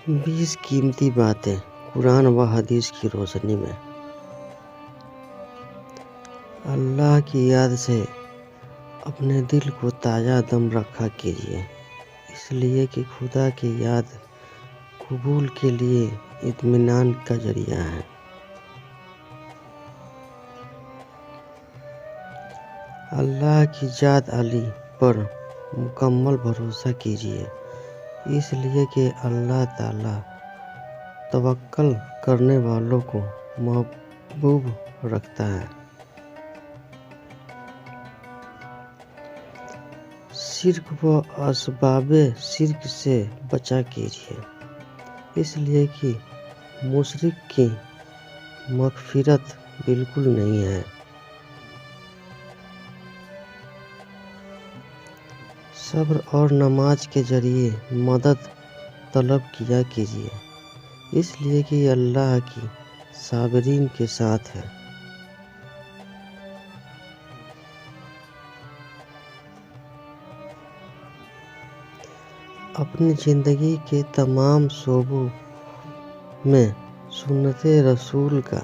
20 قیمتی باتیں قرآن و حدیث کی روشنی میں۔ اللہ کی یاد سے اپنے دل کو تازہ دم رکھا کیجیے، اس لیے کہ خدا کی یاد قبول کے لیے اطمینان کا ذریعہ ہے۔ اللہ کی ذات عالی پر مکمل بھروسہ کیجیے، اس لیے کہ اللہ تعالیٰ توکل کرنے والوں کو محبوب رکھتا ہے۔ شرک و اسباب شرک سے بچا کیجیے، اس لیے کہ مشرک کی مغفرت بالکل نہیں ہے۔ صبر اور نماز کے ذریعے مدد طلب کیا کیجیے، اس لیے کہ اللہ کی صابرین کے ساتھ ہے۔ اپنی زندگی کے تمام شعبوں میں سنت رسول کا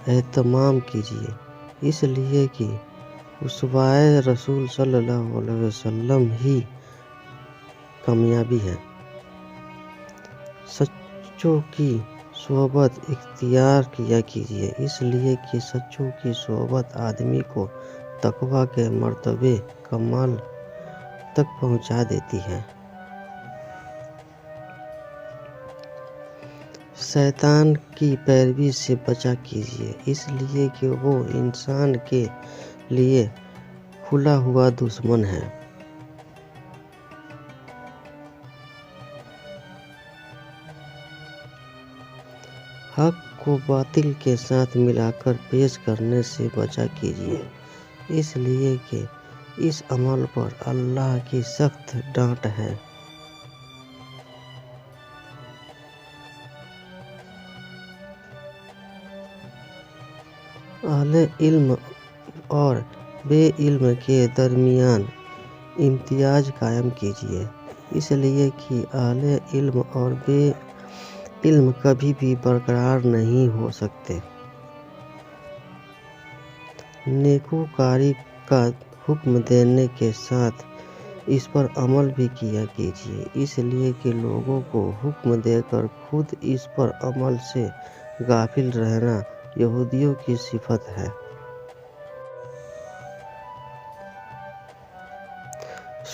اہتمام کیجیے، اس لیے کہ اسوائے رسول صلی اللہ علیہ وسلم ہی کامیابی ہے۔ سچوں کی صحبت اختیار کیا کیجیے، اس لیے کہ سچوں کی صحبت آدمی کو تقویٰ کے مرتبے کمال تک پہنچا دیتی ہے۔ شیطان کی پیروی سے بچا کیجیے، اس لیے کہ وہ انسان کے لیے کھلا ہوا دشمن ہے۔ حق کو باطل کے ساتھ ملا کر پیش کرنے سے بچا کیجیے، اس لیے کہ اس عمل پر اللہ کی سخت ڈانٹ ہے۔ اہل علم اور بے علم کے درمیان امتیاز قائم کیجیے، اس لیے کہ اہل علم اور بے علم کبھی بھی برابر نہیں ہو سکتے۔ نیکوکاری کا حکم دینے کے ساتھ اس پر عمل بھی کیا کیجیے، اس لیے کہ لوگوں کو حکم دے کر خود اس پر عمل سے غافل رہنا یہودیوں کی صفت ہے۔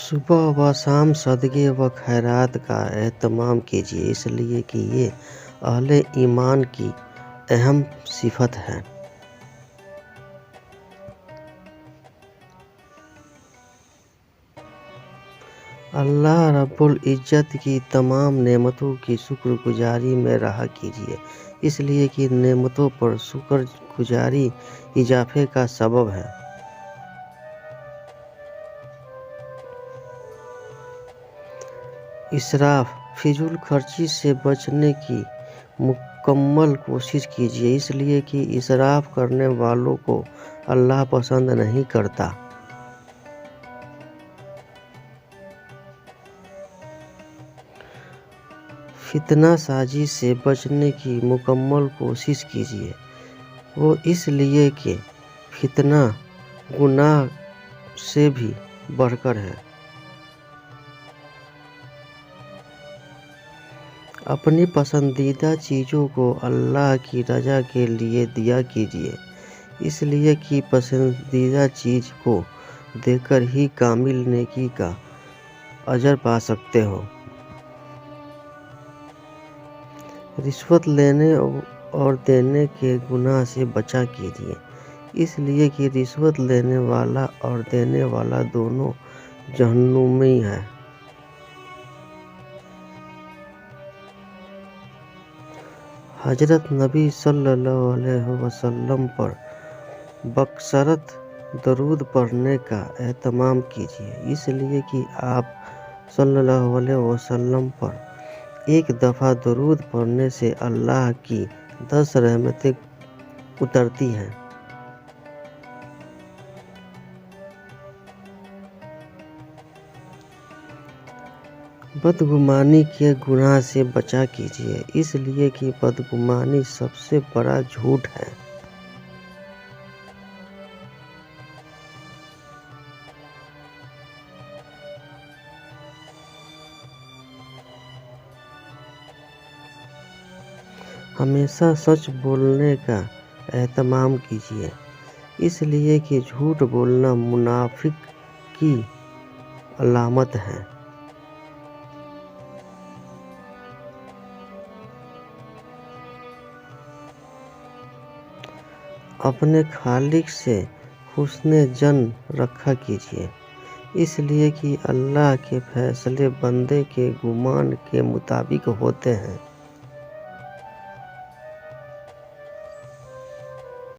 صبح و شام صدقے و خیرات کا اہتمام کیجیے، اس لیے کہ یہ اہل ایمان کی اہم صفت ہے۔ اللہ رب العزت کی تمام نعمتوں کی شکر گزاری میں رہا کیجیے، اس لیے کہ نعمتوں پر شکر گزاری اضافے کا سبب ہے۔ اسراف فضول خرچی سے بچنے کی مکمل کوشش کیجیے، اس لیے کہ اسراف کرنے والوں کو اللہ پسند نہیں کرتا۔ فتنہ سازی سے بچنے کی مکمل کوشش کیجیے، وہ اس لیے کہ فتنہ گناہ سے بھی بڑھ کر ہے۔ اپنی پسندیدہ چیزوں کو اللہ کی رضا کے لیے دیا کیجیے، اس لیے کہ پسندیدہ چیز کو دے کر ہی کامل نیکی کا اجر پا سکتے ہو۔ رشوت لینے اور دینے کے گناہ سے بچا کیجیے، اس لیے کہ رشوت لینے والا اور دینے والا دونوں جہنمی ہیں۔ حضرت نبی صلی اللہ علیہ وسلم پر بکثرت درود پڑھنے کا اہتمام کیجیے، اس لیے کہ آپ صلی اللہ علیہ وسلم پر ایک دفعہ درود پڑھنے سے اللہ کی 10 رحمتیں اترتی ہیں۔ بدگمانی کے گناہ سے بچا کیجیے، اس لیے کہ بدگمانی سب سے بڑا جھوٹ ہے۔ ہمیشہ سچ بولنے کا اہتمام کیجیے، اس لیے کہ جھوٹ بولنا منافق کی علامت ہے۔ اپنے خالق سے حسن ظن رکھا کیجیے، اس لیے کہ اللہ کے فیصلے بندے کے گمان کے مطابق ہوتے ہیں۔